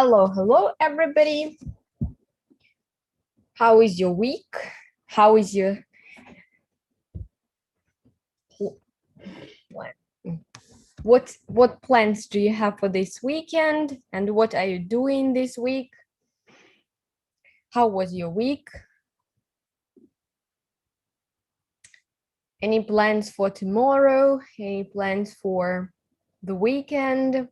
Hello, everybody. How is your week? How is your what plans do you have for this weekend? And what are you doing this week? How was your week? Any plans for tomorrow? Any plans for the weekend?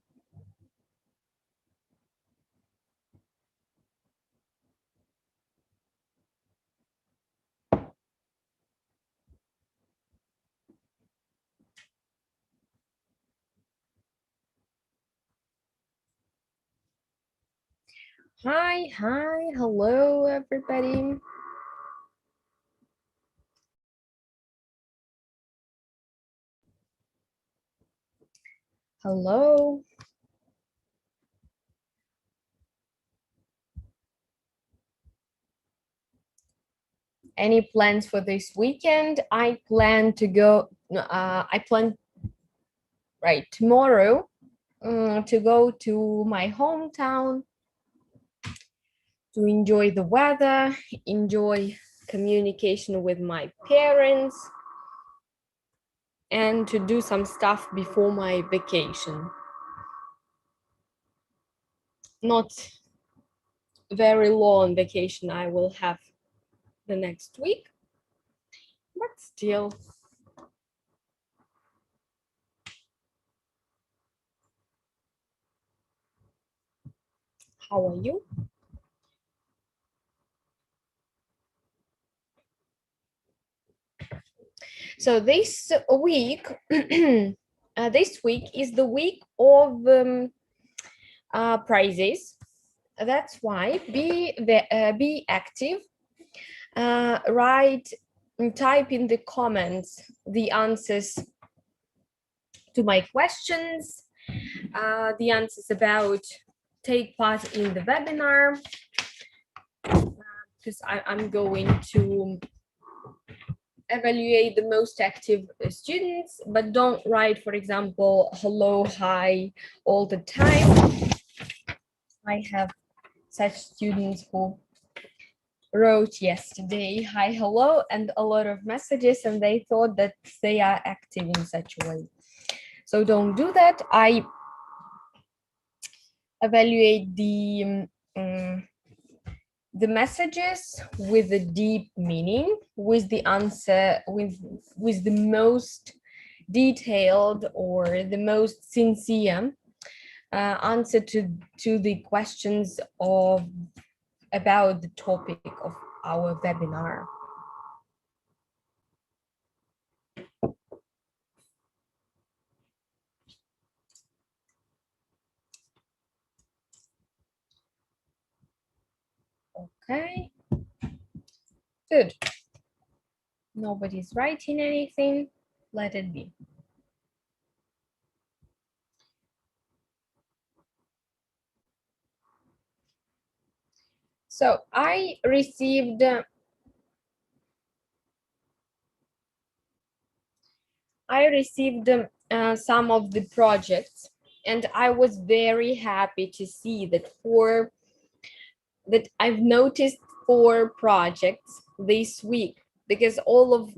Hi, hello, everybody. Hello. Any plans for this weekend? I plan to go, tomorrow to go to my hometown to enjoy the weather, enjoy communication with my parents, and to do some stuff before my vacation. Not very long vacation I will have the next week, but still. How are you? So this week, this week is the week of prizes. That's why be active. Write and type in the comments the answers to my questions, the answers about take part in the webinar, because I'm going to evaluate the most active students, but don't write, for example, hello, hi, all the time. I have such students who wrote yesterday, hi, hello, and a lot of messages, and they thought that they are active in such a way. So don't do that. I evaluate the messages with the deep meaning, with the answer, with the most detailed or the most sincere answer to the questions about the topic of our webinar. Okay, good. Nobody's writing anything. Let it be. So I received some of the projects, and I was very happy to see that I've noticed 4 projects this week, because all of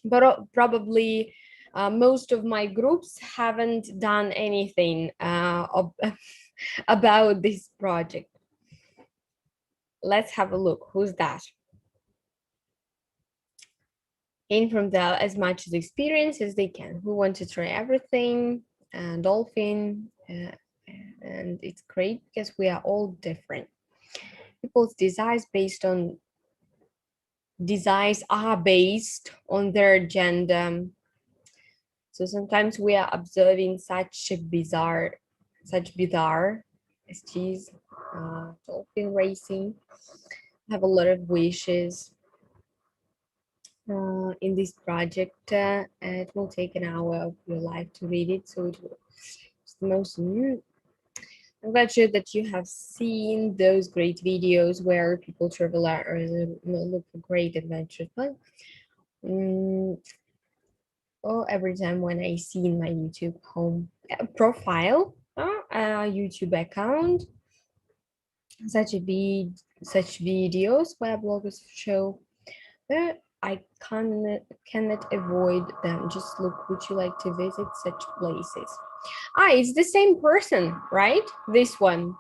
but probably most of my groups haven't done anything about this project. Let's have a look. Who's that? In from there as much as experience as they can. Who want to try everything? And Dolphin, and it's great because we are all different. People's desires are based on their gender. So sometimes we are observing such bizarre SGs, dolphin racing, have a lot of wishes in this project. It will take an hour of your life to read it, so it's the most new. I'm glad sure that you have seen those great videos where people travel out or look for great adventures. But every time when I see in my YouTube home profile, YouTube account, such videos where bloggers show where I cannot avoid them. Just look, would you like to visit such places? Ah, it's the same person, right? This one.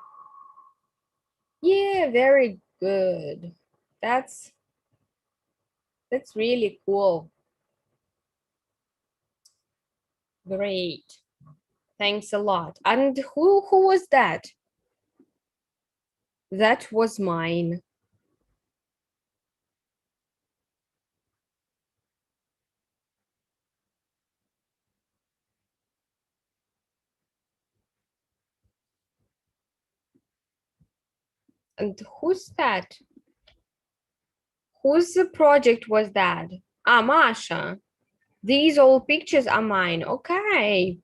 Yeah, very good. That's really cool. Great. Thanks a lot. And who was that? That was mine. And who's that? Whose project was that? Ah, Masha. These old pictures are mine. Okay.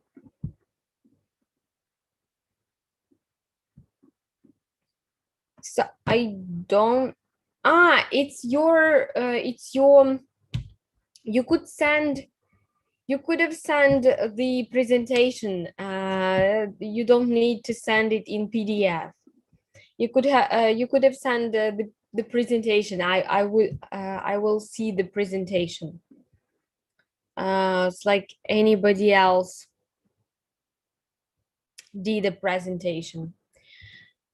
So I don't. Ah, it's your. You could send. You could have sent the presentation. You don't need to send it in PDF. You could have. You could have sent the presentation. I will see the presentation. It's like anybody else did a presentation.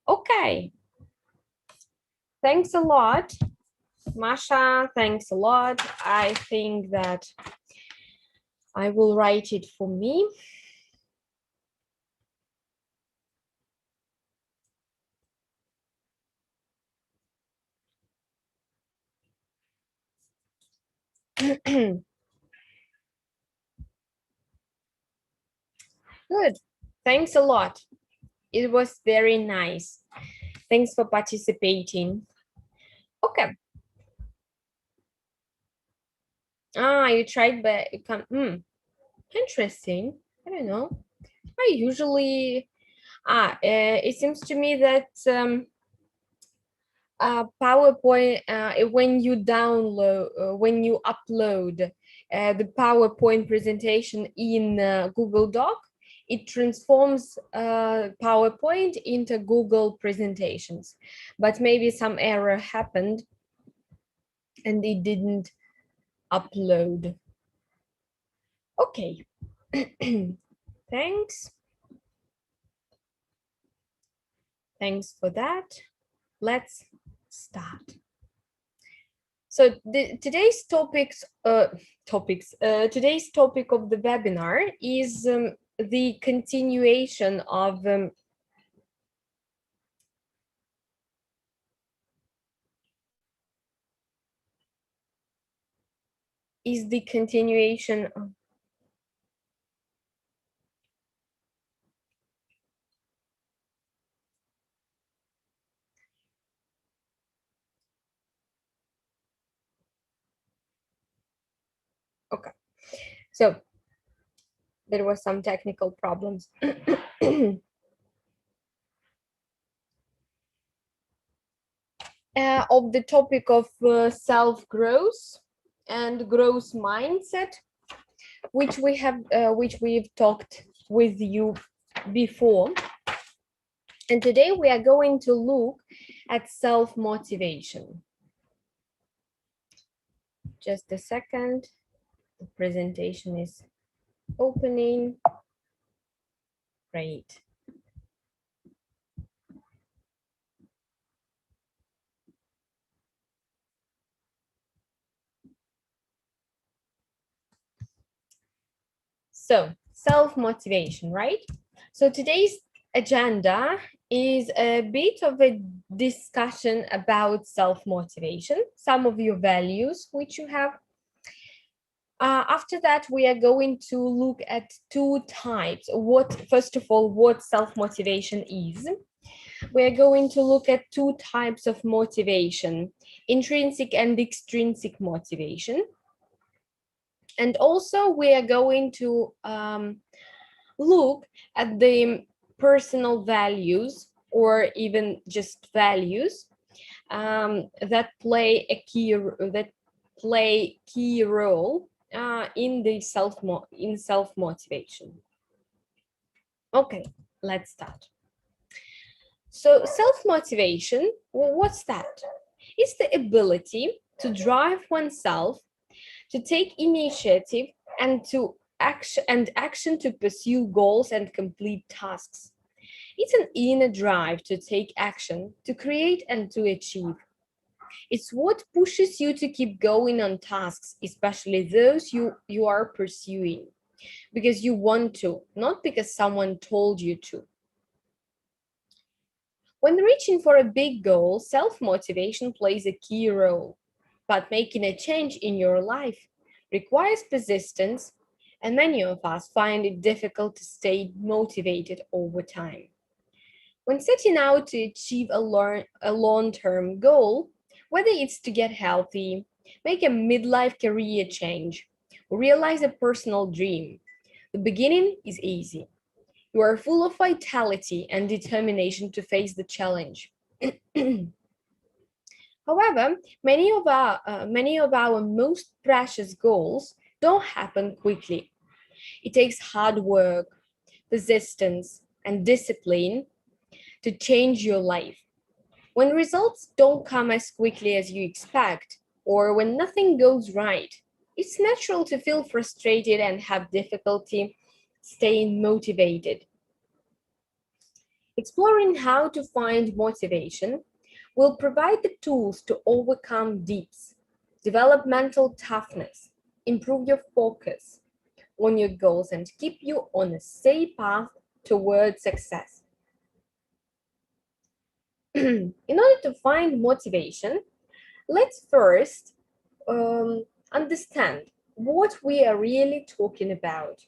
Okay. Thanks a lot, Masha. Thanks a lot. I think that I will write it for me. Good. Thanks a lot. It was very nice. Thanks for participating. Okay. Ah, you tried, but you can't. Interesting. I don't know. I usually. It seems to me that PowerPoint, when you download, when you upload the PowerPoint presentation in Google Doc, it transforms PowerPoint into Google presentations. But maybe some error happened and it didn't upload. Okay. Thanks. Thanks for that. Let's start. So today's today's topic of the webinar is the continuation of is the continuation of, okay. So there were some technical problems. Of the topic of self-growth and growth mindset, which we've talked with you before. And today we are going to look at self-motivation. Just a second. The presentation is opening. Great. So self-motivation, right? So today's agenda is a bit of a discussion about self-motivation, some of your values which you have. After that, we are going to look at two types. First of all, what self-motivation is. We're going to look at two types of motivation, intrinsic and extrinsic motivation. And also we are going to look at the personal values or even just values that play key role in the self-motivation. Okay, let's start. So self-motivation, well, what's that? It's the ability to drive oneself, to take initiative and to action to pursue goals and complete tasks. It's an inner drive to take action, to create and to achieve. It's what pushes you to keep going on tasks, especially those you are pursuing, because you want to, not because someone told you to. When reaching for a big goal, self-motivation plays a key role. But making a change in your life requires persistence, and many of us find it difficult to stay motivated over time. When setting out to achieve a long-term goal, whether it's to get healthy, make a midlife career change, or realize a personal dream, the beginning is easy. You are full of vitality and determination to face the challenge. However, many of our most precious goals don't happen quickly. It takes hard work, persistence, and discipline to change your life. When results don't come as quickly as you expect, or when nothing goes right, it's natural to feel frustrated and have difficulty staying motivated. Exploring how to find motivation will provide the tools to overcome dips, develop mental toughness, improve your focus on your goals, and keep you on a safe path towards success. In order to find motivation, let's first understand what we are really talking about.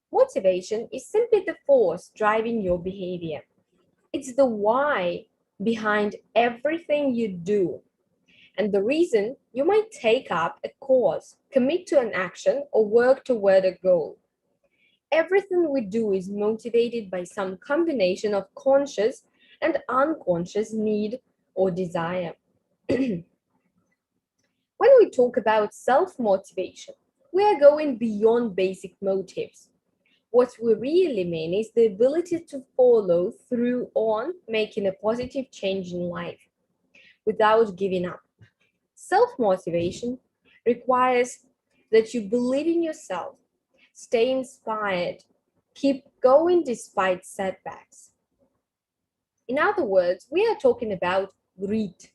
Motivation is simply the force driving your behavior. It's the why behind everything you do and the reason you might take up a course, commit to an action, or work toward a goal. Everything we do is motivated by some combination of conscious and unconscious need or desire. When we talk about self-motivation, we are going beyond basic motives. What we really mean is the ability to follow through on making a positive change in life without giving up. Self-motivation requires that you believe in yourself, stay inspired, keep going despite setbacks. In other words, we are talking about grit.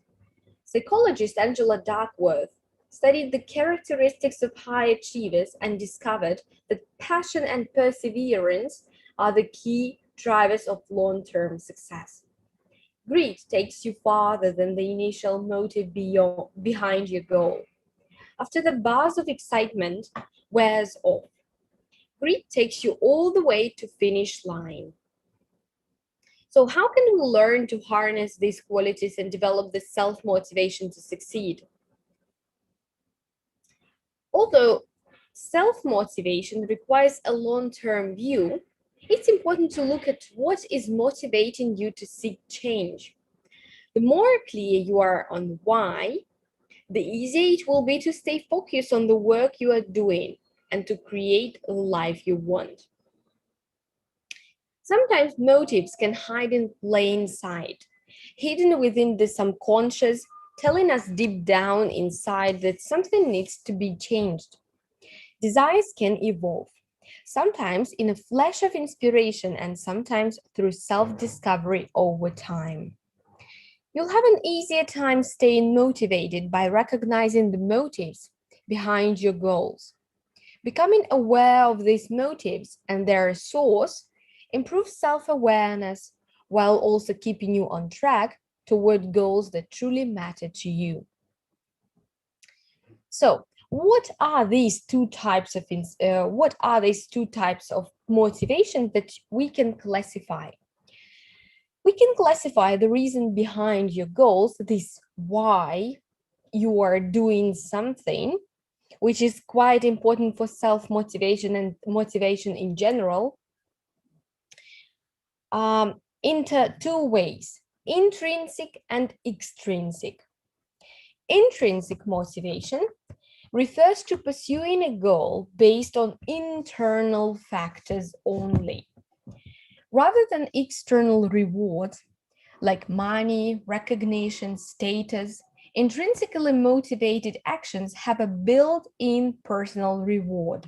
Psychologist Angela Duckworth studied the characteristics of high achievers and discovered that passion and perseverance are the key drivers of long-term success. Grit takes you farther than the initial motive behind your goal. After the buzz of excitement wears off, grit takes you all the way to finish line. So how can we learn to harness these qualities and develop the self-motivation to succeed? Although self-motivation requires a long-term view, it's important to look at what is motivating you to seek change. The more clear you are on why, the easier it will be to stay focused on the work you are doing and to create the life you want. Sometimes motives can hide in plain sight, hidden within the subconscious, telling us deep down inside that something needs to be changed. Desires can evolve, sometimes in a flash of inspiration and sometimes through self-discovery over time. You'll have an easier time staying motivated by recognizing the motives behind your goals. Becoming aware of these motives and their source improves self-awareness while also keeping you on track toward goals that truly matter to you. So, what are these two types of motivation that we can classify? We can classify the reason behind your goals, this why you are doing something, which is quite important for self-motivation and motivation in general, into two ways, intrinsic and extrinsic. Intrinsic motivation refers to pursuing a goal based on internal factors only. Rather than external rewards, like money, recognition, status. Intrinsically motivated actions have a built-in personal reward.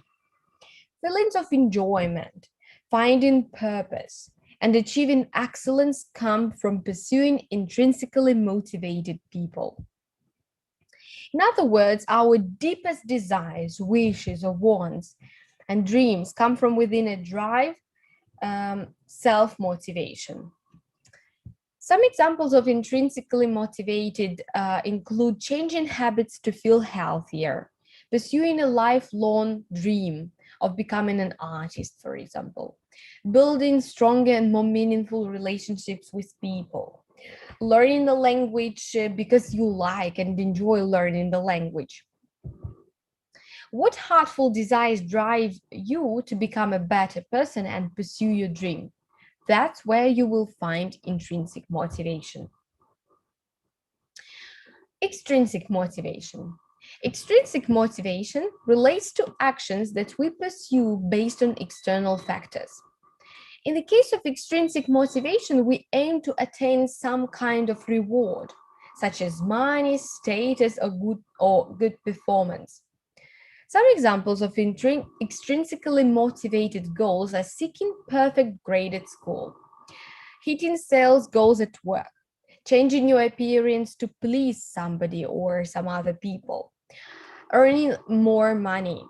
Feelings of enjoyment, finding purpose, and achieving excellence come from pursuing intrinsically motivated people. In other words, our deepest desires, wishes, or wants and dreams come from within a drive, self motivation. Some examples of intrinsically motivated include changing habits to feel healthier, pursuing a lifelong dream of becoming an artist, for example, building stronger and more meaningful relationships with people, learning the language because you like and enjoy learning the language. What heartful desires drive you to become a better person and pursue your dream? That's where you will find intrinsic motivation. Extrinsic motivation. Extrinsic motivation relates to actions that we pursue based on external factors. In the case of extrinsic motivation, we aim to attain some kind of reward, such as money, status, or good performance. Some examples of extrinsically motivated goals are seeking perfect grade at school, hitting sales goals at work, changing your appearance to please somebody or some other people, earning more money.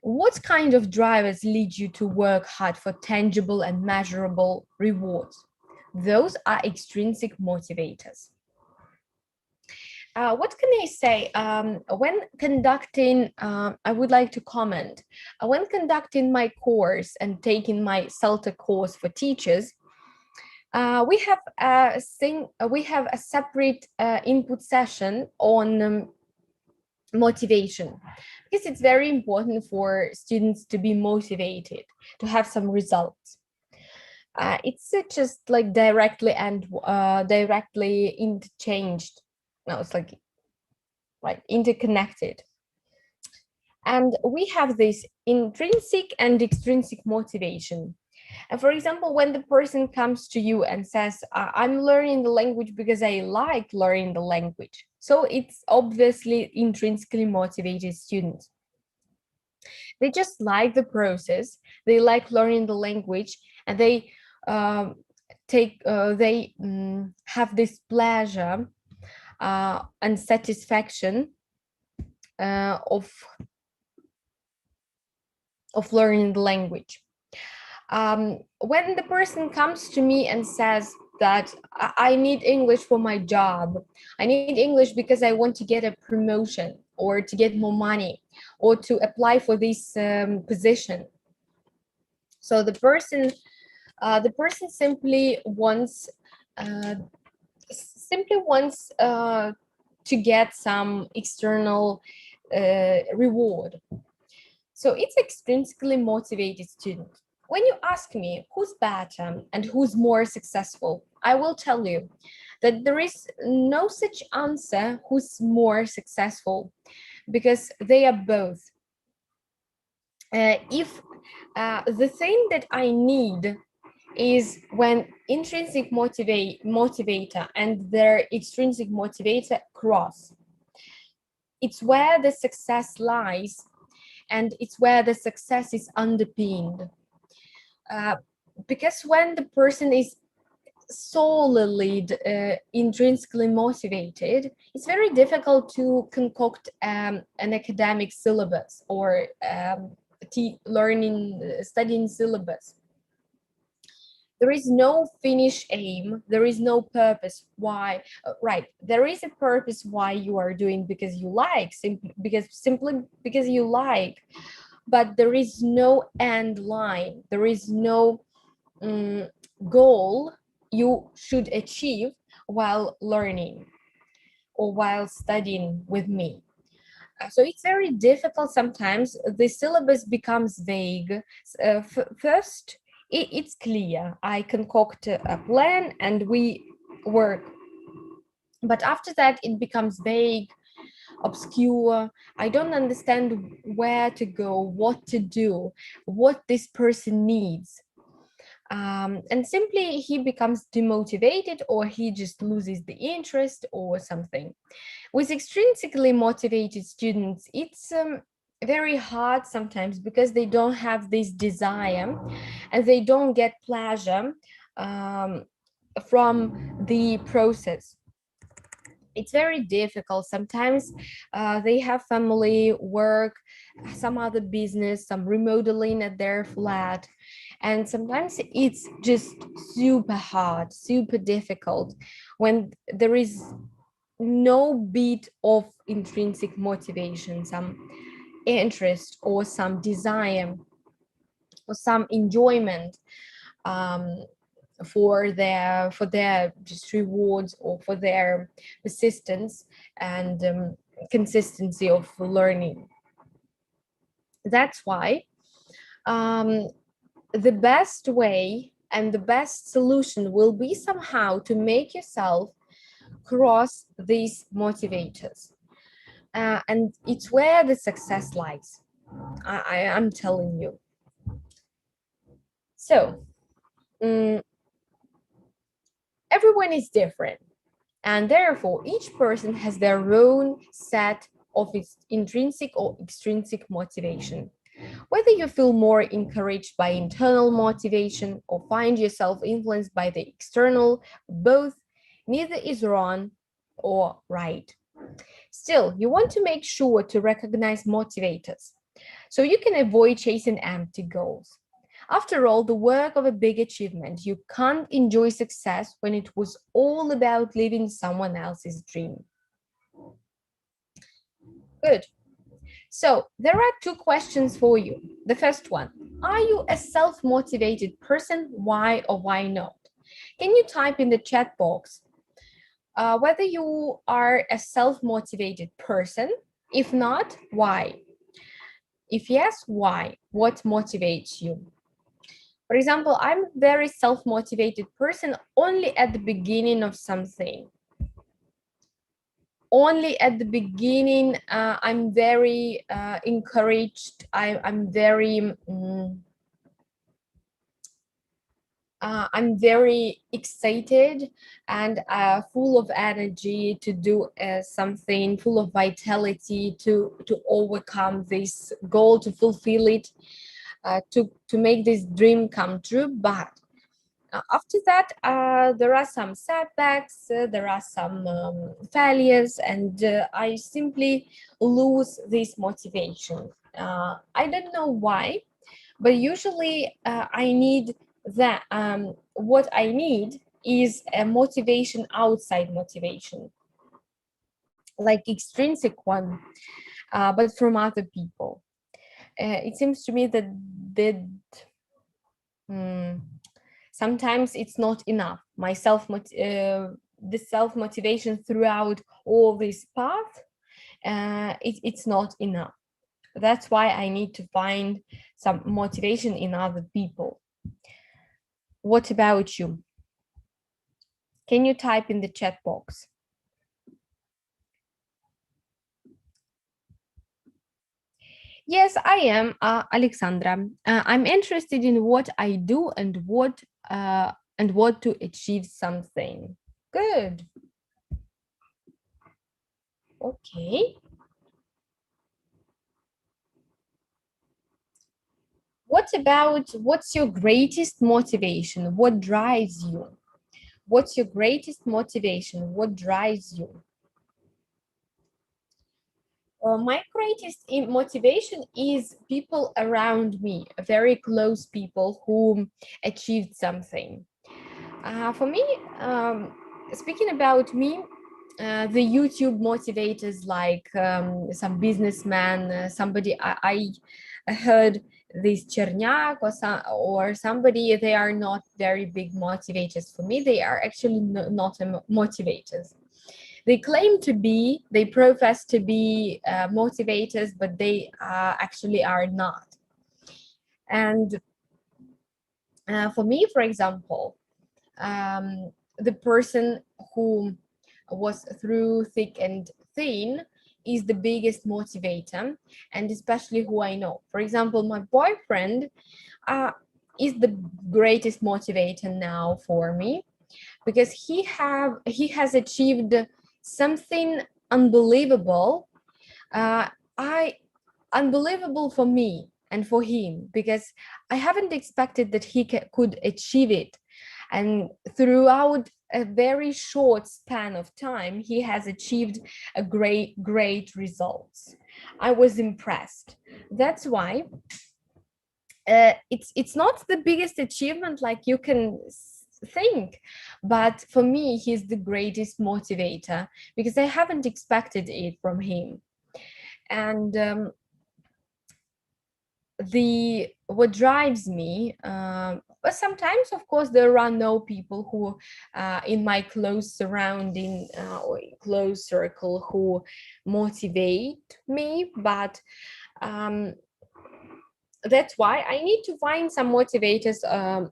What kind of drivers lead you to work hard for tangible and measurable rewards? Those are extrinsic motivators. What can I say? When conducting, I would like to comment, when conducting my course and taking my CELTA course for teachers, we have a separate input session on motivation, because it's very important for students to be motivated, to have some results. It's just like directly interchanged. No, it's like right interconnected. And we have this intrinsic and extrinsic motivation. And for example, when the person comes to you and says, I'm learning the language because I like learning the language. So it's obviously intrinsically motivated students. They just like the process, they like learning the language, and they have this pleasure and satisfaction of learning the language. When the person comes to me and says that I need English for my job, I need English because I want to get a promotion or to get more money or to apply for this position. So the person simply wants to get some external reward. So it's extrinsically motivated student. When you ask me who's better and who's more successful, I will tell you that there is no such answer who's more successful, because they are both. If the thing that I need is when intrinsic motivator and their extrinsic motivator cross, it's where the success lies, and it's where the success is underpinned. Because when the person is solely intrinsically motivated, it's very difficult to concoct an academic syllabus or studying syllabus. There is no finish aim, there is no purpose why, right, there is a purpose why you are doing because you like, simply because you like, but there is no end line, there is no goal you should achieve while learning or while studying with me. So it's very difficult sometimes. The syllabus becomes vague. First, it's clear. I concoct a plan and we work. But after that, it becomes vague, obscure. I don't understand where to go, what to do, what this person needs. And simply he becomes demotivated, or he just loses the interest or something. With extrinsically motivated students, it's very hard sometimes because they don't have this desire and they don't get pleasure from the process. It's very difficult. Sometimes they have family, work, some other business, some remodeling at their flat. And sometimes it's just super hard, super difficult when there is no bit of intrinsic motivation, some interest or some desire or some enjoyment um, for their just rewards or for their persistence and consistency of learning. That's why um, the best way and the best solution will be somehow to make yourself cross these motivators. And it's where the success lies. I'm telling you. So, everyone is different, and therefore each person has their own set of its intrinsic or extrinsic motivation. Whether you feel more encouraged by internal motivation or find yourself influenced by the external, both, neither is wrong or right. Still, you want to make sure to recognize motivators so you can avoid chasing empty goals. After all, the work of a big achievement, you can't enjoy success when it was all about living someone else's dream. Good. So, there are two questions for you. The first one, are you a self-motivated person? Why or why not? Can you type in the chat box whether you are a self-motivated person? If not, why? If yes, why? What motivates you? For example, I'm a very self-motivated person only at the beginning of something. Only at the beginning, I'm very encouraged. I'm very excited and full of energy to do something, full of vitality to overcome this goal, to fulfill it, to make this dream come true. But after that, there are some setbacks, there are some failures, and I simply lose this motivation. I don't know why, but usually I need that. What I need is a motivation outside motivation, like extrinsic one, but from other people. It seems to me that. Hmm, sometimes it's not enough. The self motivation throughout all this path, it's not enough. That's why I need to find some motivation in other people. What about you? Can you type in the chat box? Yes, I am, Alexandra. I'm interested in what I do and what to achieve something. Good. Okay. What's your greatest motivation? What drives you? What's your greatest motivation? What drives you? My greatest motivation is people around me, very close people who achieved something. For me, speaking about me, the YouTube motivators like some businessman, somebody I heard this Cherniak or somebody, they are not very big motivators for me. They are actually not motivators. They claim to be, they profess to be motivators, but they actually are not. And for me, for example, the person who was through thick and thin is the biggest motivator, and especially who I know. For example, my boyfriend, uh, is the greatest motivator now for me, because he has achieved something unbelievable. I Unbelievable for me and for him, because I haven't expected that he could achieve it. And throughout a very short span of time, he has achieved a great results. I was impressed. That's why it's not the biggest achievement like you can think, but for me he's the greatest motivator, because I haven't expected it from him. And the what drives me, but sometimes of course there are no people who in my close surrounding or close circle who motivate me, but that's why I need to find some motivators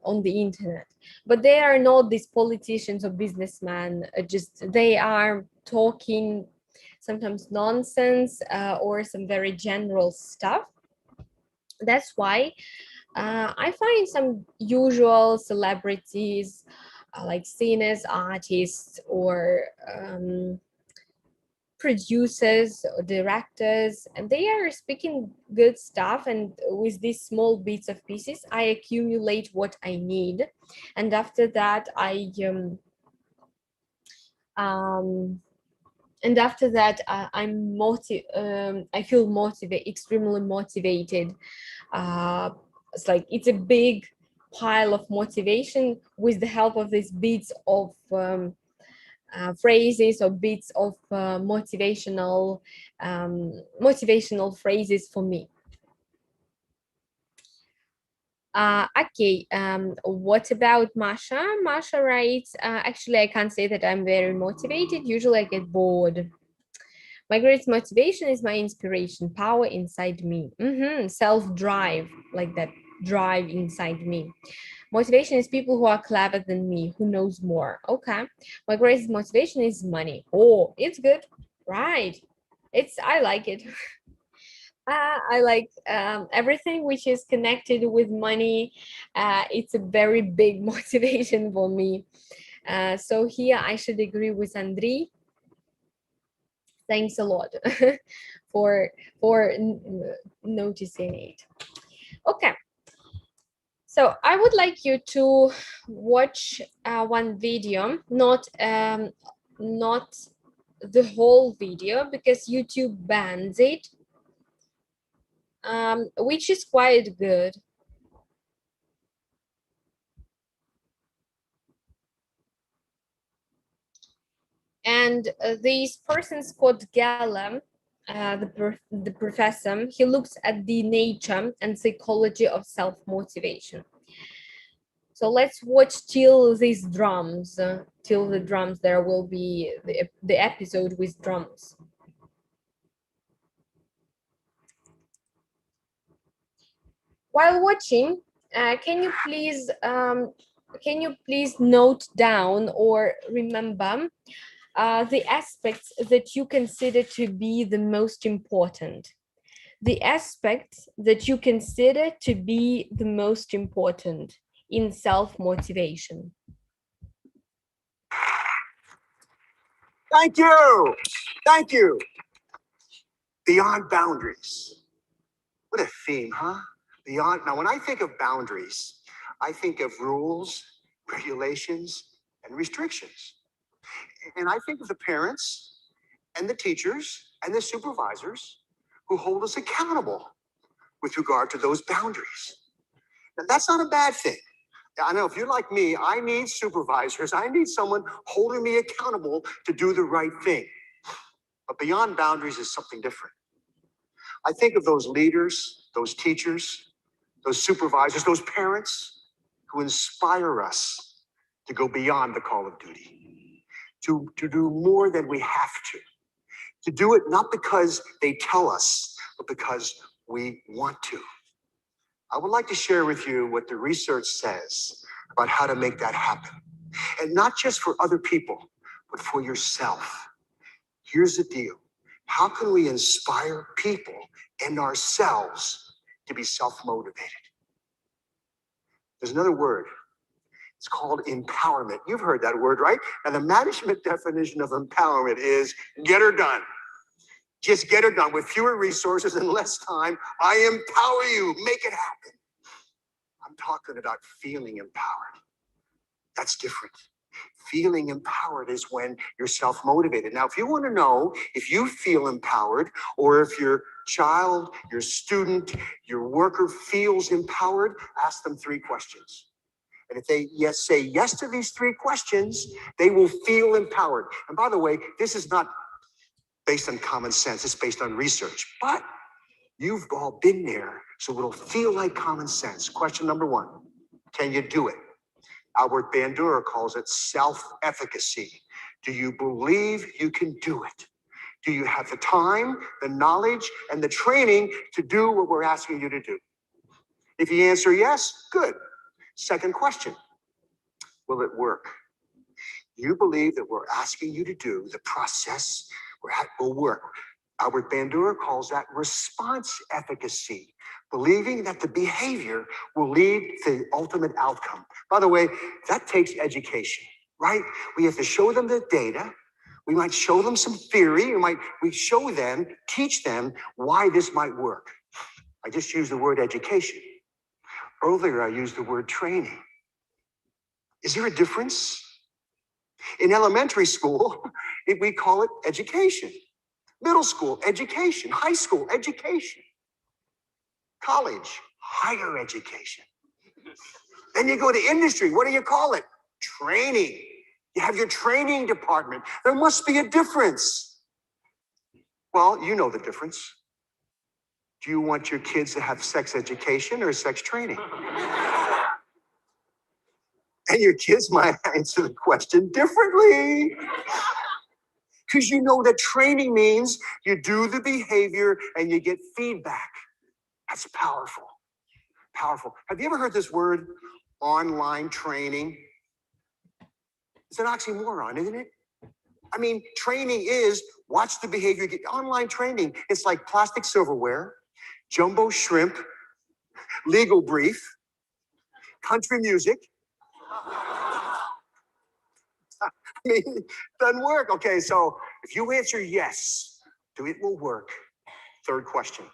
on the internet. But they are not these politicians or businessmen. Just they are talking sometimes nonsense or some very general stuff. That's why I find some usual celebrities like singers, artists, or producers or directors, and they are speaking good stuff, and with these small bits of pieces I accumulate what I need, and after that um I feel motivated, extremely motivated. It's like it's a big pile of motivation with the help of these bits of phrases or bits of motivational phrases for me. Okay, what about Masha? Masha writes, actually, I can't say that I'm very motivated. Usually I get bored. My greatest motivation is my inspiration, power inside me. Self-drive, like that drive inside me. Motivation is people who are clever than me, who knows more. Okay. My greatest motivation is money. Oh, it's good. Right. I like it. I like everything which is connected with money. It's a very big motivation for me. So here I should agree with Andri. Thanks a lot for noticing it. Okay. So I would like you to watch one video, not the whole video, because YouTube bans it, which is quite good. And this person, Scott Gallam, the professor, he looks at the nature and psychology of self-motivation. So let's watch till these drums, till the drums. There will be the episode with drums. While watching, can you please note down or remember the aspects that you consider to be the most important? The aspects that you consider to be the most important in self-motivation. Thank you. Thank you. Beyond boundaries. What a theme, huh? Beyond. Now, when I think of boundaries, I think of rules, regulations, and restrictions. And I think of the parents and the teachers and the supervisors who hold us accountable with regard to those boundaries. Now, that's not a bad thing. I know if you're like me, I need supervisors. I need someone holding me accountable to do the right thing. But beyond boundaries is something different. I think of those leaders, those teachers, those supervisors, those parents who inspire us to go beyond the call of duty, to do more than we have to do it not because they tell us, but because we want to. I would like to share with you what the research says about how to make that happen. And not just for other people, but for yourself. Here's the deal. How can we inspire people and ourselves to be self-motivated? There's another word. It's called empowerment. You've heard that word, right? And the management definition of empowerment is get her done. Just get her done with fewer resources and less time. I empower you. Make it happen. I'm talking about feeling empowered. That's different. Feeling empowered is when you're self-motivated. Now, if you want to know if you feel empowered or if your child, your student, your worker feels empowered, ask them 3 questions. And if they say yes to these 3 questions, they will feel empowered. And by the way, this is not based on common sense. It's based on research. But you've all been there, so it'll feel like common sense. Question number 1, can you do it? Albert Bandura calls it self-efficacy. Do you believe you can do it? Do you have the time, the knowledge, and the training to do what we're asking you to do? If you answer yes, good. Second question, will it work? You believe that we're asking you to do the process will work. Albert Bandura calls that response efficacy, believing that the behavior will lead to the ultimate outcome. By the way, that takes education, right? We have to show them the data. We might show them some theory. We show them, teach them why this might work. I just used the word education. Earlier, I used the word training. Is there a difference? In elementary school, we call it education. Middle school, education. High school, education. College, higher education. Then you go to industry. What do you call it? Training. You have your training department. There must be a difference. Well, you know the difference. Do you want your kids to have sex education or sex training? And your kids might answer the question differently. Because you know that training means you do the behavior and you get feedback. That's powerful. Powerful. Have you ever heard this word, online training? It's an oxymoron, isn't it? I mean, training is watch the behavior. Online training, it's like plastic silverware, jumbo shrimp, legal brief, country music. I mean, it doesn't work. Okay, so if you answer yes, it will work. Third question,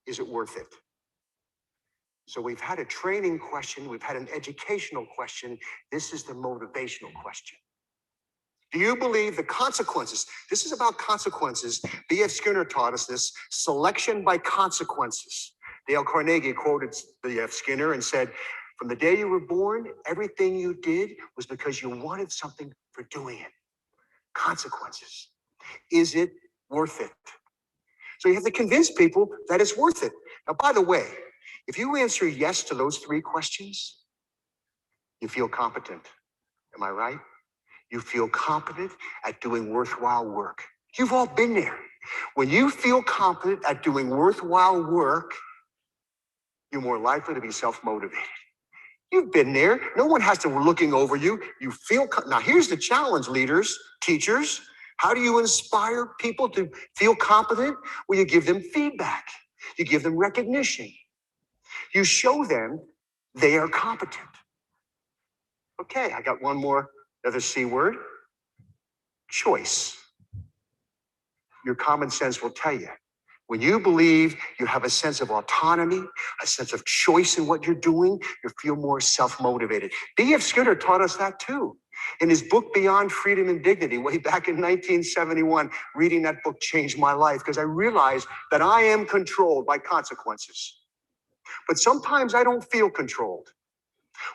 is it worth it? So we've had a training question, we've had an educational question. This is the motivational question. Do you believe the consequences? This is about consequences. B.F. Skinner taught us this, selection by consequences. Dale Carnegie quoted B.F. Skinner and said, from the day you were born, everything you did was because you wanted something for doing it. Consequences. Is it worth it? So you have to convince people that it's worth it. Now, by the way, if you answer yes to those 3 questions, you feel competent. Am I right? You feel competent at doing worthwhile work. You've all been there. When you feel competent at doing worthwhile work, you're more likely to be self-motivated. You've been there. No one has to be looking over you. You feel, now here's the challenge, leaders, teachers. How do you inspire people to feel competent? Well, you give them feedback. You give them recognition. You show them they are competent. Okay, I got one more, another C word. Choice. Your common sense will tell you. When you believe you have a sense of autonomy, a sense of choice in what you're doing, you feel more self-motivated. B.F. Skinner taught us that too. In his book, Beyond Freedom and Dignity, way back in 1971, reading that book changed my life because I realized that I am controlled by consequences. But sometimes I don't feel controlled.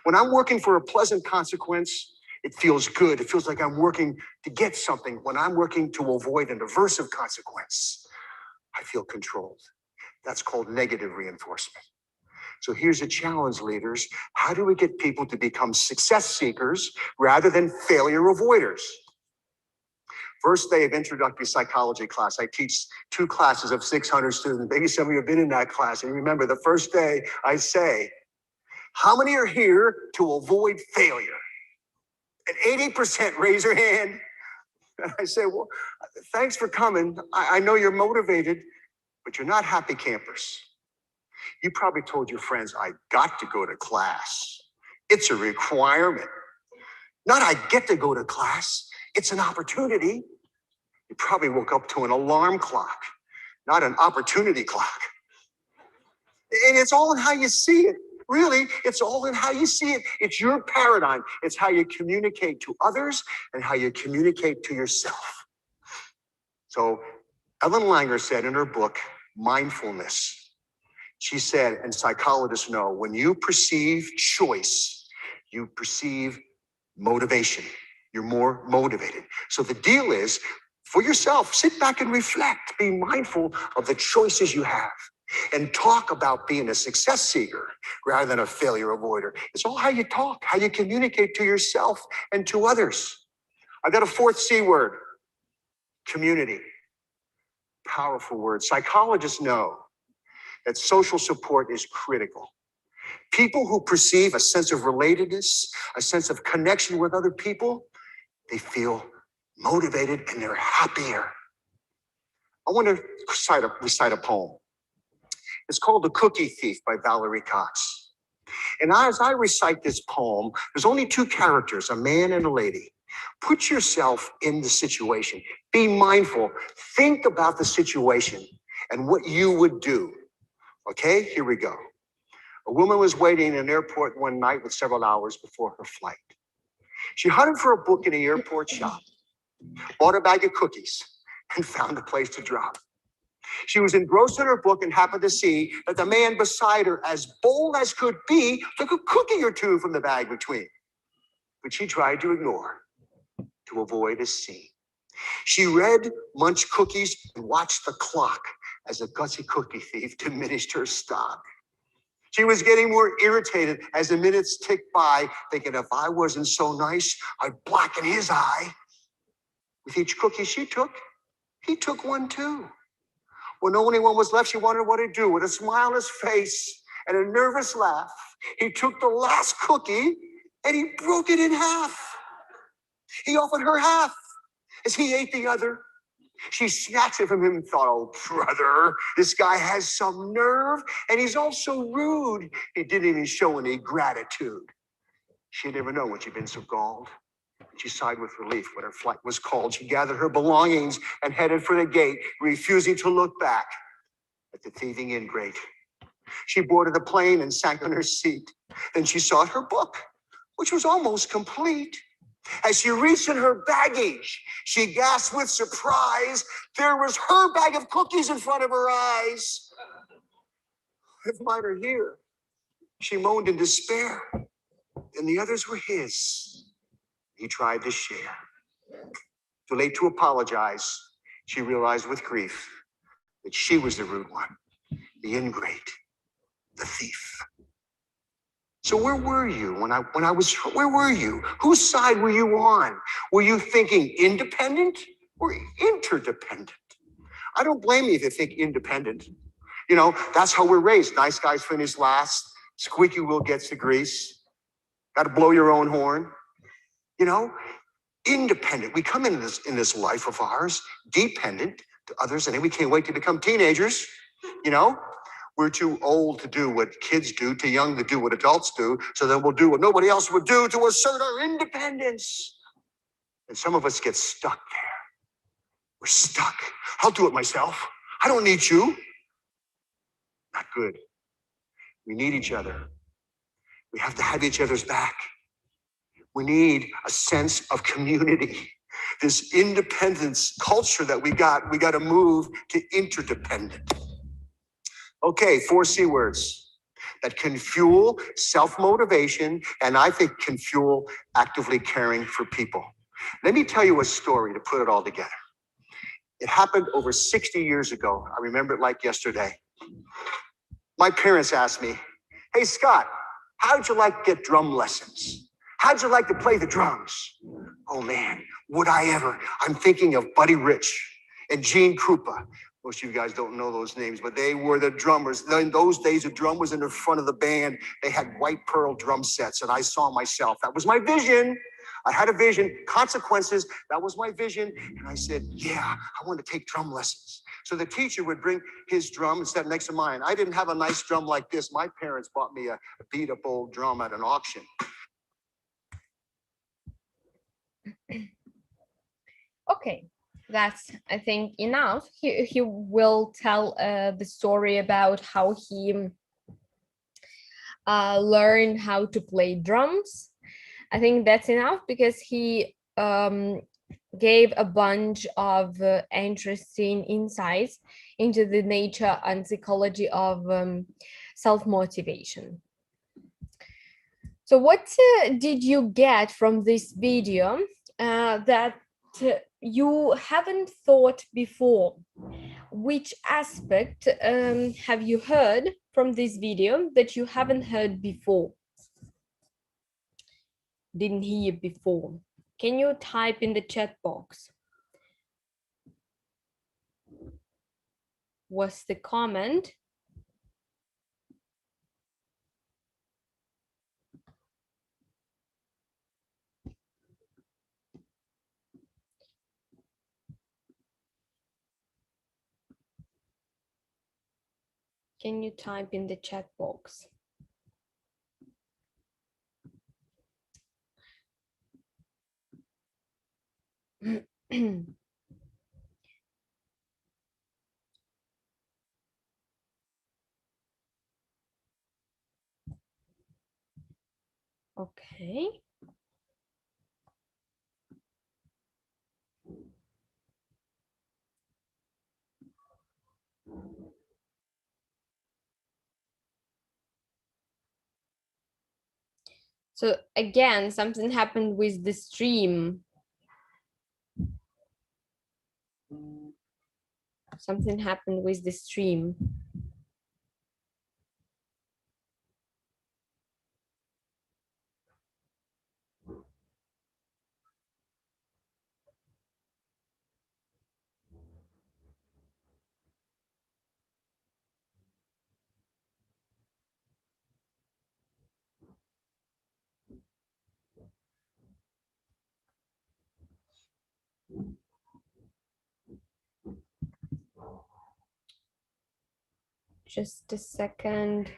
When I'm working for a pleasant consequence, it feels good. It feels like I'm working to get something. When I'm working to avoid an aversive consequence, I feel controlled. That's called negative reinforcement. So here's a challenge, leaders. How do we get people to become success seekers rather than failure avoiders? First day of introductory psychology class, I teach 2 classes of 600 students. Maybe some of you have been in that class. And remember, the first day I say, how many are here to avoid failure? And 80% raise their hand. And I say, well, thanks for coming. I know you're motivated, but you're not happy campers. You probably told your friends, I got to go to class. It's a requirement. Not I get to go to class. It's an opportunity. You probably woke up to an alarm clock, not an opportunity clock. And it's all in how you see it. Really, it's all in how you see it. It's your paradigm. It's how you communicate to others and how you communicate to yourself. So Ellen Langer said in her book, Mindfulness, she said, and psychologists know, when you perceive choice, you perceive motivation. You're more motivated. So the deal is, for yourself, sit back and reflect. Be mindful of the choices you have. And talk about being a success seeker rather than a failure avoider. It's all how you talk, how you communicate to yourself and to others. I got a fourth C word, community. Powerful word. Psychologists know that social support is critical. People who perceive a sense of relatedness, a sense of connection with other people, they feel motivated and they're happier. I want to recite a poem. It's called The Cookie Thief by Valerie Cox. And as I recite this poem, there's only two characters, a man and a lady. Put yourself in the situation. Be mindful. Think about the situation and what you would do. Okay, here we go. A woman was waiting in an airport one night with several hours before her flight. She hunted for a book in the airport shop, bought a bag of cookies, and found a place to drop. She was engrossed in her book and happened to see that the man beside her, as bold as could be, took a cookie or two from the bag between, which she tried to ignore to avoid a scene. She read, munched cookies, and watched the clock as the gutsy cookie thief diminished her stock. She was getting more irritated as the minutes ticked by, thinking if I wasn't so nice, I'd blacken his eye. With each cookie she took, he took one too. When only one was left, she wondered what he'd do. With a smile on his face and a nervous laugh, he took the last cookie and he broke it in half. He offered her half as he ate the other. She snatched it from him and thought, oh, brother, this guy has some nerve and he's also rude. He didn't even show any gratitude. She'd never known when she'd been so galled. She sighed with relief when her flight was called. She gathered her belongings and headed for the gate, refusing to look back at the thieving ingrate. She boarded the plane and sank on her seat. Then she sought her book, which was almost complete. As she reached in her baggage, she gasped with surprise. There was her bag of cookies in front of her eyes. If mine are here, she moaned in despair, and the others were his. He tried to share. Too late to apologize, she realized with grief that she was the rude one, the ingrate, the thief. So where were you where were you? Whose side were you on? Were you thinking independent or interdependent? I don't blame you if you think independent. You know, that's how we're raised. Nice guys finish last. Squeaky wheel gets the grease. Got to blow your own horn. You know, independent. We come in this life of ours, dependent to others, and then we can't wait to become teenagers. You know, we're too old to do what kids do, too young to do what adults do, so then we'll do what nobody else would do to assert our independence. And some of us get stuck there. We're stuck. I'll do it myself. I don't need you. Not good. We need each other. We have to have each other's back. We need a sense of community. This independence culture that we got to move to interdependent. Okay, 4 C words that can fuel self-motivation and I think can fuel actively caring for people. Let me tell you a story to put it all together. It happened over 60 years ago. I remember it like yesterday. My parents asked me, hey, Scott, how'd you like to get drum lessons? How'd you like to play the drums? Oh man, would I ever? I'm thinking of Buddy Rich and Gene Krupa. Most of you guys don't know those names, but they were the drummers. In those days, the drum was in the front of the band. They had white pearl drum sets, and I saw myself. That was my vision. I had a vision, consequences. That was my vision. And I said, yeah, I want to take drum lessons. So the teacher would bring his drum and set next to mine. I didn't have a nice drum like this. My parents bought me a beat up old drum at an auction. Okay, that's, I think, enough. He will tell the story about how he learned how to play drums. I think that's enough because he gave a bunch of interesting insights into the nature and psychology of self-motivation. So what did you get from this video that you haven't thought before? Which aspect have you heard from this video that you haven't heard before? Didn't hear before? Can you type in the chat box? What's the comment? Can you type in the chat box? Okay. So again, something happened with the stream. Something happened with the stream. Just a second.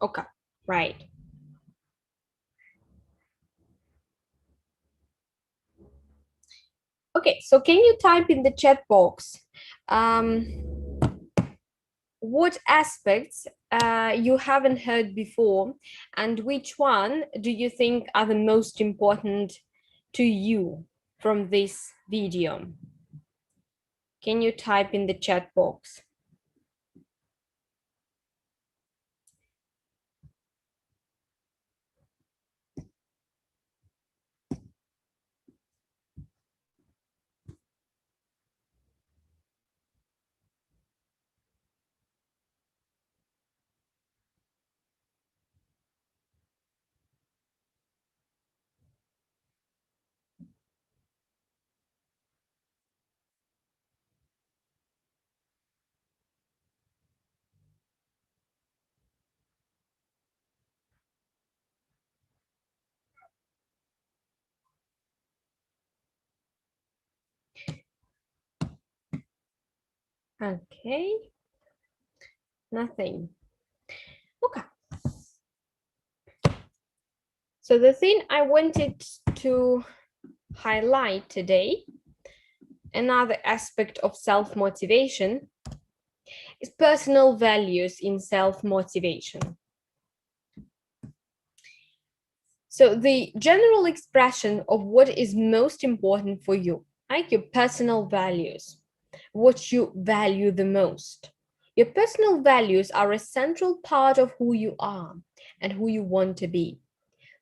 Okay, right. Okay, so can you type in the chat box what aspects you haven't heard before and which one do you think are the most important to you from this video? Can you type in the chat box? Okay, nothing. Okay. So the thing I wanted to highlight today, another aspect of self-motivation, is personal values in self-motivation. So the general expression of what is most important for you, like your personal values, what you value the most. Your personal values are a central part of who you are and who you want to be.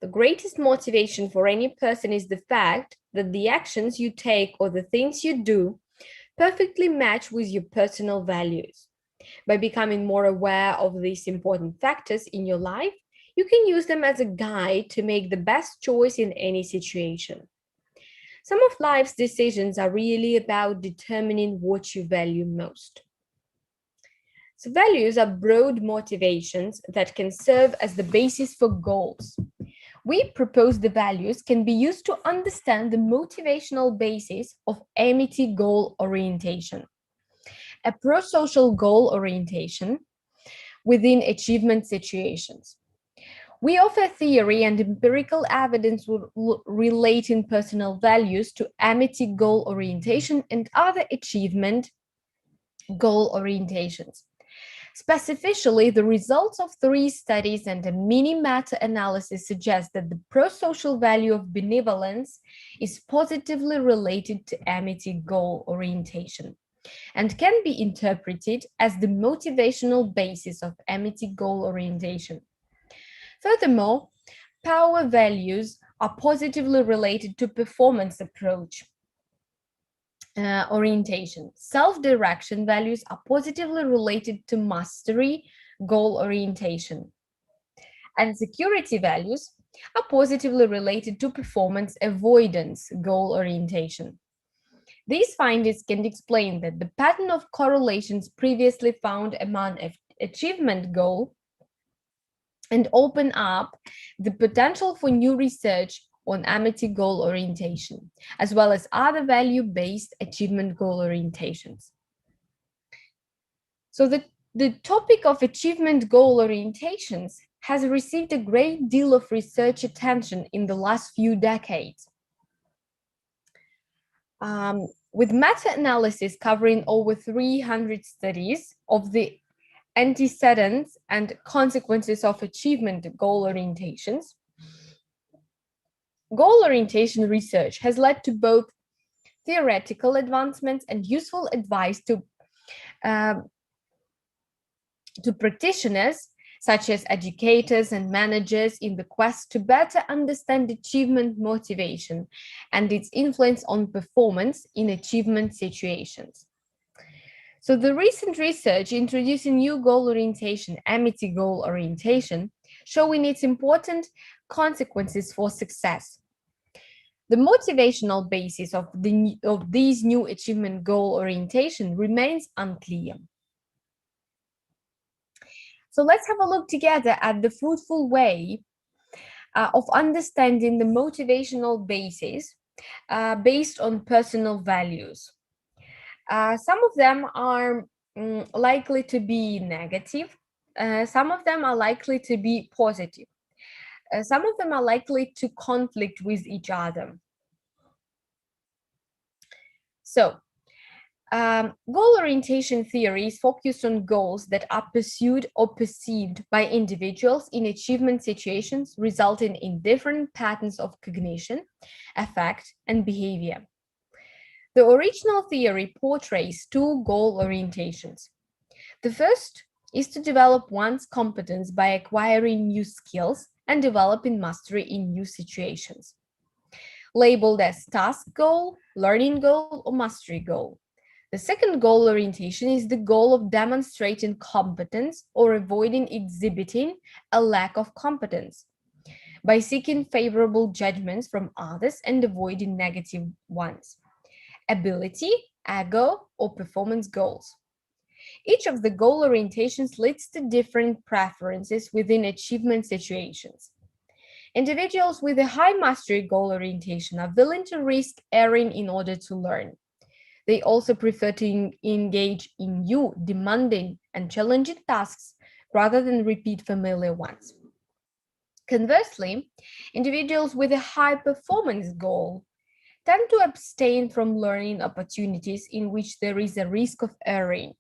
The greatest motivation for any person is the fact that the actions you take or the things you do perfectly match with your personal values. By becoming more aware of these important factors in your life, you can use them as a guide to make the best choice in any situation. Some of life's decisions are really about determining what you value most. So values are broad motivations that can serve as the basis for goals. We propose the values can be used to understand the motivational basis of amity goal orientation, a pro-social goal orientation within achievement situations. We offer theory and empirical evidence relating personal values to amity goal orientation and other achievement goal orientations. Specifically, the results of 3 studies and a mini meta-analysis suggest that the pro-social value of benevolence is positively related to amity goal orientation and can be interpreted as the motivational basis of amity goal orientation. Furthermore, power values are positively related to performance approach orientation. Self-direction values are positively related to mastery goal orientation. And security values are positively related to performance avoidance goal orientation. These findings can explain that the pattern of correlations previously found among achievement goal and open up the potential for new research on amity goal orientation, as well as other value-based achievement goal orientations. So the topic of achievement goal orientations has received a great deal of research attention in the last few decades. With meta-analysis covering over 300 studies of the antecedents and consequences of achievement goal orientations, goal orientation research has led to both theoretical advancements and useful advice to practitioners, such as educators and managers, in the quest to better understand achievement motivation and its influence on performance in achievement situations. So the recent research introducing new goal orientation, amity goal orientation, showing its important consequences for success. The motivational basis of these new achievement goal orientation remains unclear. So let's have a look together at the fruitful way of understanding the motivational basis based on personal values. Some of them are likely to be negative. Some of them are likely to be positive. Some of them are likely to conflict with each other. So, goal orientation theory is focused on goals that are pursued or perceived by individuals in achievement situations, resulting in different patterns of cognition, affect, and behavior. The original theory portrays 2 goal orientations. The first is to develop one's competence by acquiring new skills and developing mastery in new situations, labeled as task goal, learning goal, or mastery goal. The second goal orientation is the goal of demonstrating competence or avoiding exhibiting a lack of competence by seeking favorable judgments from others and avoiding negative ones. Ability, ego, or performance goals. Each of the goal orientations leads to different preferences within achievement situations. Individuals with a high mastery goal orientation are willing to risk erring in order to learn. They also prefer to engage in new, demanding, and challenging tasks rather than repeat familiar ones. Conversely, individuals with a high performance goal tend to abstain from learning opportunities in which there is a risk of erring.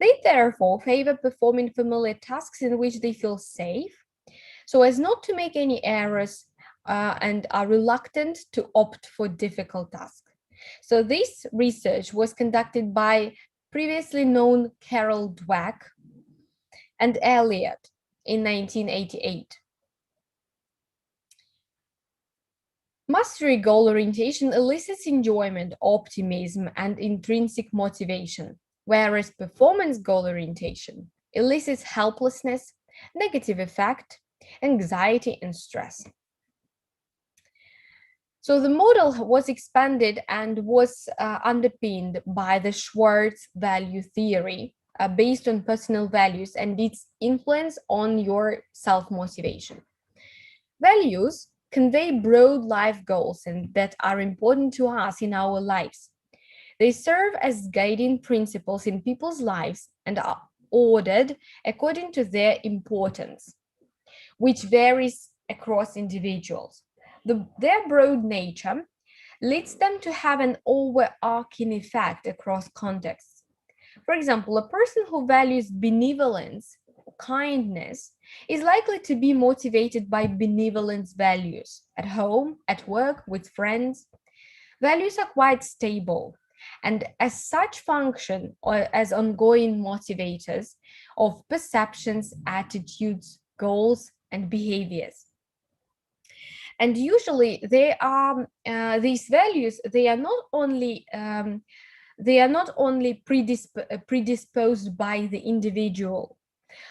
They therefore favor performing familiar tasks in which they feel safe, so as not to make any errors and are reluctant to opt for difficult tasks. So this research was conducted by previously known Carol Dweck and Elliott in 1988. Mastery goal orientation elicits enjoyment, optimism, and intrinsic motivation, whereas performance goal orientation elicits helplessness, negative affect, anxiety, and stress. So the model was expanded and was underpinned by the Schwartz value theory based on personal values and its influence on your self-motivation. Values convey broad life goals and that are important to us in our lives. They serve as guiding principles in people's lives and are ordered according to their importance, which varies across individuals. Their broad nature leads them to have an overarching effect across contexts. For example, a person who values benevolence, kindness, is likely to be motivated by benevolence values at home, at work, with friends. Values are quite stable and as such function or as ongoing motivators of perceptions, attitudes, goals, and behaviors. And usually they are these values, they are not only predisposed by the individual,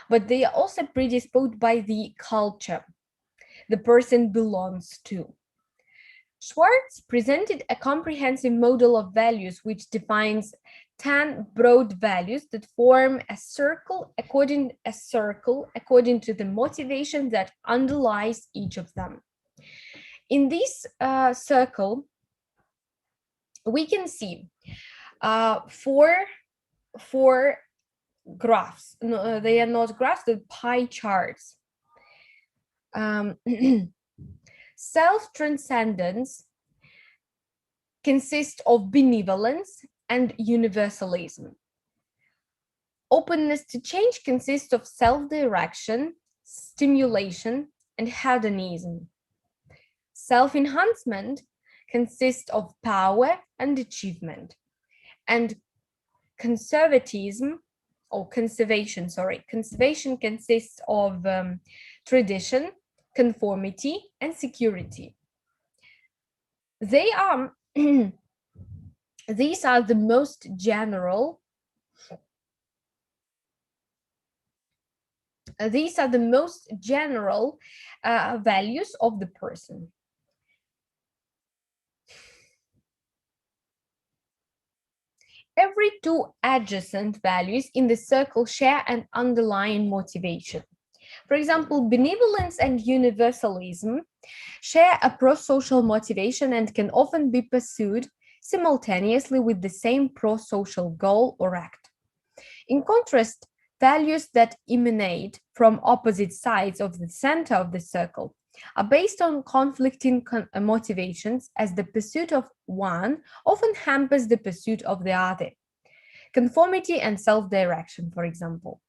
but they are also predisposed by the culture the person belongs to. Schwartz presented a comprehensive model of values which defines 10 broad values that form a circle according to the motivation that underlies each of them. In this circle, we can see four graphs. No, they are not graphs, they're pie charts. Self-transcendence consists of benevolence and universalism. Openness to change consists of self-direction, stimulation, and hedonism. Self-enhancement consists of power and achievement. And conservatism or conservation consists of tradition, conformity, and security. They are these are the most general values of the person. Every two adjacent values in the circle share an underlying motivation. For example, benevolence and universalism share a pro-social motivation and can often be pursued simultaneously with the same pro-social goal or act. In contrast, values that emanate from opposite sides of the center of the circle are based on conflicting motivations, as the pursuit of one often hampers the pursuit of the other. Conformity and self-direction, for example.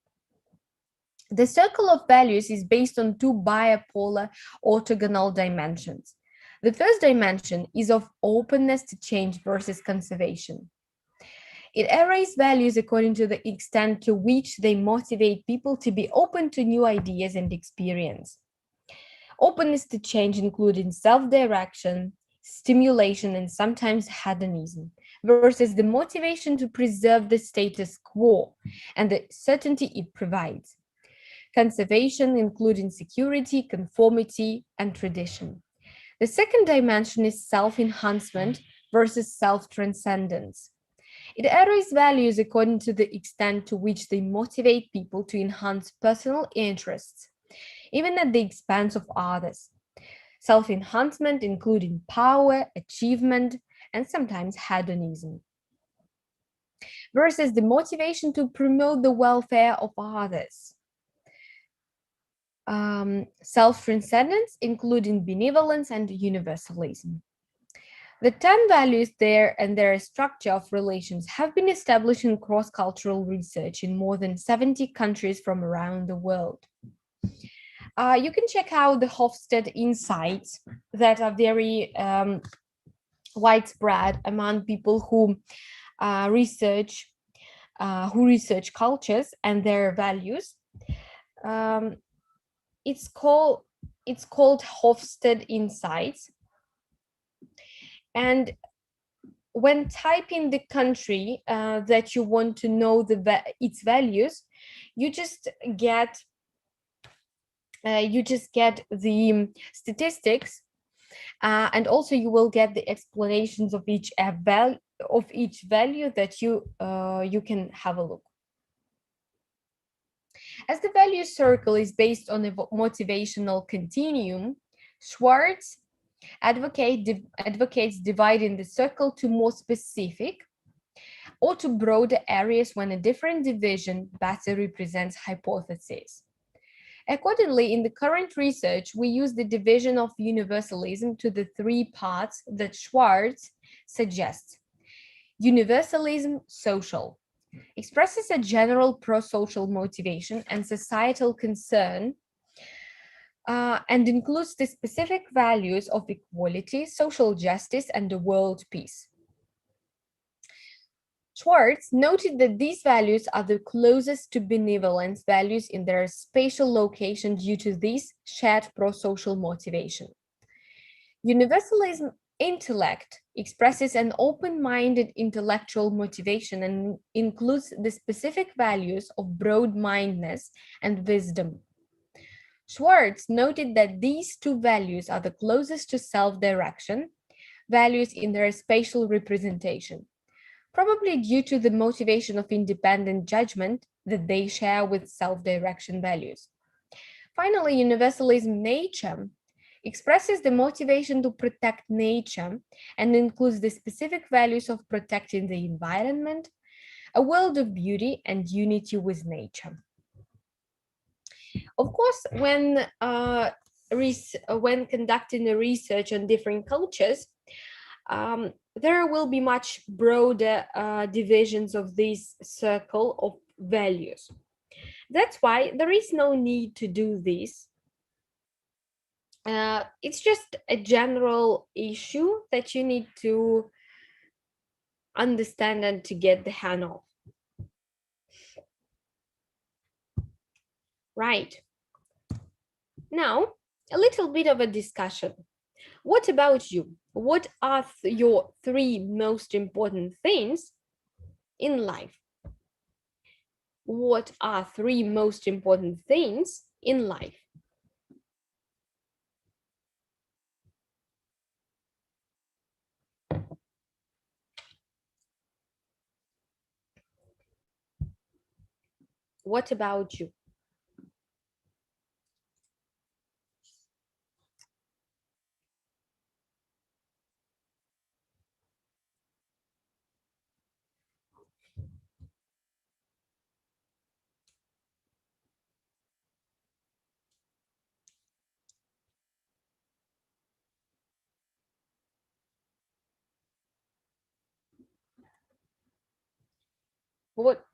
The circle of values is based on two bipolar orthogonal dimensions. The first dimension is of openness to change versus conservation. It arrays values according to the extent to which they motivate people to be open to new ideas and experience. Openness to change including self-direction, stimulation, and sometimes hedonism, versus the motivation to preserve the status quo and the certainty it provides. Conservation, including security, conformity, and tradition. The second dimension is self-enhancement versus self-transcendence. It arrays values according to the extent to which they motivate people to enhance personal interests, even at the expense of others. Self-enhancement, including power, achievement, and sometimes hedonism. Versus the motivation to promote the welfare of others. Self-transcendence, including benevolence and universalism. The 10 values there and their structure of relations have been established in cross-cultural research in more than 70 countries from around the world. You can check out the Hofstede insights that are very widespread among people who research cultures and their values. It's called Hofstede Insights. And when typing the country that you want to know its values, you just get the statistics, and also you will get the explanations of each value that you can have a look. As the value circle is based on a motivational continuum, Schwartz advocates dividing the circle to more specific or to broader areas when a different division better represents hypotheses. Accordingly, in the current research, we use the division of universalism to the three parts that Schwartz suggests. Universalism social expresses a general pro-social motivation and societal concern and includes the specific values of equality, social justice, and the world peace. Schwartz noted that these values are the closest to benevolence values in their spatial location due to this shared pro-social motivation. Universalism intellect expresses an open-minded intellectual motivation and includes the specific values of broad-mindedness and wisdom. Schwartz noted that these two values are the closest to self-direction values in their spatial representation, probably due to the motivation of independent judgment that they share with self-direction values. Finally, universalism nature expresses the motivation to protect nature and includes the specific values of protecting the environment, a world of beauty, and unity with nature. Of course, when conducting a research on different cultures, there will be much broader divisions of this circle of values. That's why there is no need to do this. It's just a general issue that you need to understand and to get the hang of. Right. Now, a little bit of a discussion. What about you? What are your three most important things in life? What are three most important things in life? What about you? What?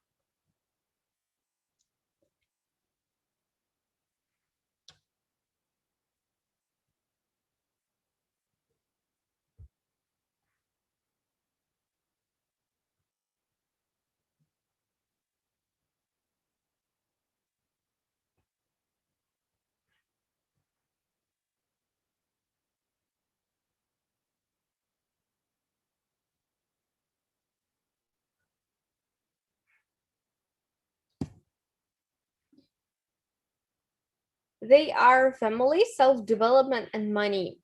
They are family, self-development, and money.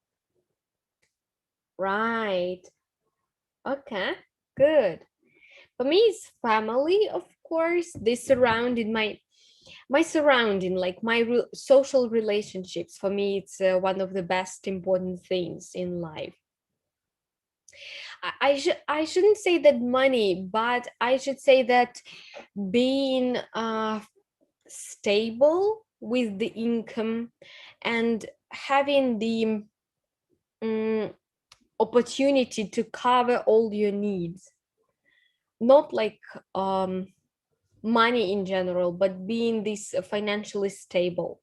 Right. Okay, good. For me, it's family, of course. They surrounded my surrounding, like my social relationships. For me, it's one of the best important things in life. I shouldn't say that money, but I should say that being stable with the income and having the opportunity to cover all your needs, not like money in general, but being this financially stable,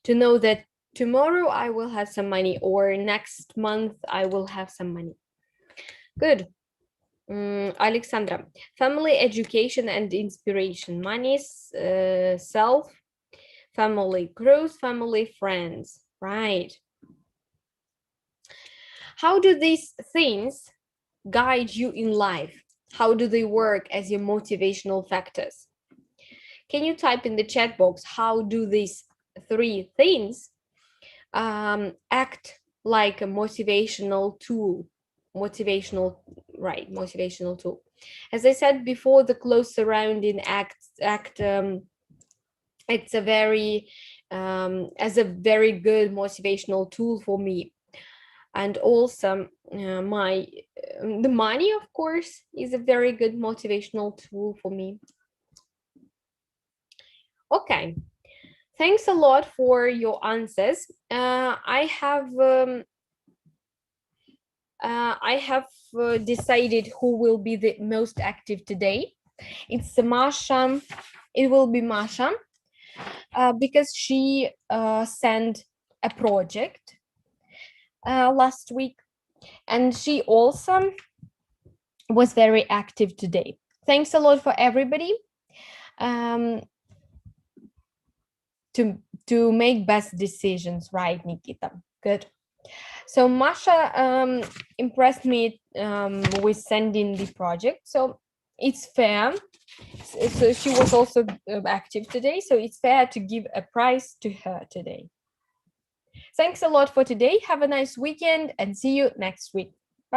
to know that tomorrow I will have some money or next month I will have some money. Good. Alexandra, family, education, and inspiration. Money, self, family, growth, family, friends. Right. How do these things guide you in life? How do they work as your motivational factors? Can you type in the chat box, how do these three things act like a motivational tool? Motivational tool. As I said before, the close surrounding act it's a very as a very good motivational tool for me. And also the money, of course, is a very good motivational tool for me. Okay, thanks a lot for your answers. I have decided who will be the most active today. It's Masha. It will be Masha because she sent a project last week, and she also was very active today. Thanks a lot for everybody to make best decisions, right, Nikita? Good. So Masha impressed me with sending the project, so it's fair. So she was also active today, so it's fair to give a prize to her today. Thanks a lot for today. Have a nice weekend and see you next week.